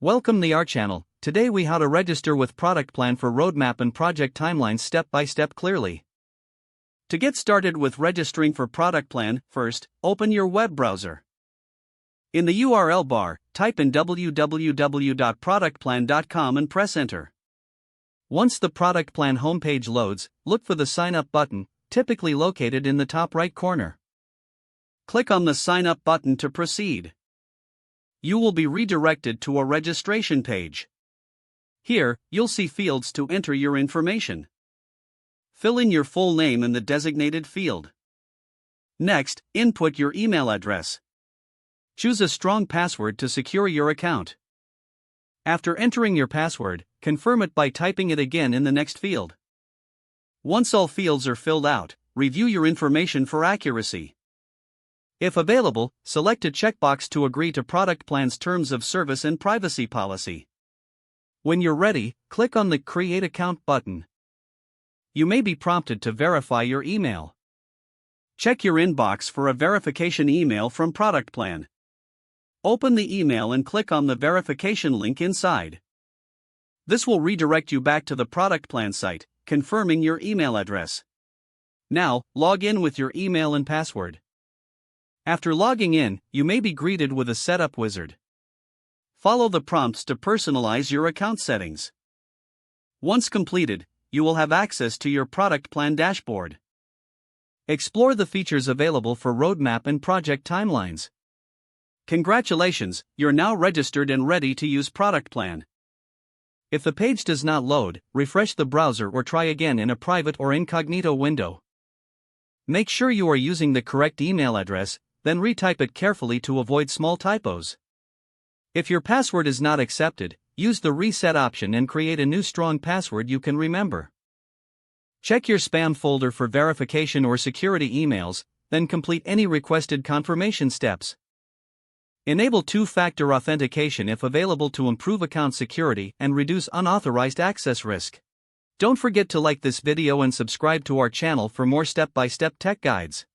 Welcome to our channel. Today we how to register with ProductPlan for roadmap and project timelines step by step clearly. To get started with registering for ProductPlan, first, open your web browser. In the URL bar, type in www.productplan.com and press enter. Once the ProductPlan homepage loads, look for the Sign Up button, typically located in the top right corner. Click on the Sign Up button to proceed. You will be redirected to a registration page. Here, you'll see fields to enter your information. Fill in your full name in the designated field. Next, input your email address. Choose a strong password to secure your account. After entering your password, confirm it by typing it again in the next field. Once all fields are filled out, review your information for accuracy. If available, select a checkbox to agree to ProductPlan's terms of service and privacy policy. When you're ready, click on the Create Account button. You may be prompted to verify your email. Check your inbox for a verification email from ProductPlan. Open the email and click on the verification link inside. This will redirect you back to the ProductPlan site, confirming your email address. Now, log in with your email and password. After logging in, you may be greeted with a setup wizard. Follow the prompts to personalize your account settings. Once completed, you will have access to your ProductPlan dashboard. Explore the features available for roadmap and project timelines. Congratulations, you're now registered and ready to use ProductPlan. If the page does not load, refresh the browser or try again in a private or incognito window. Make sure you are using the correct email address, then retype it carefully to avoid small typos. If your password is not accepted, use the reset option and create a new strong password you can remember. Check your spam folder for verification or security emails, then complete any requested confirmation steps. Enable two-factor authentication if available to improve account security and reduce unauthorized access risk. Don't forget to like this video and subscribe to our channel for more step-by-step tech guides.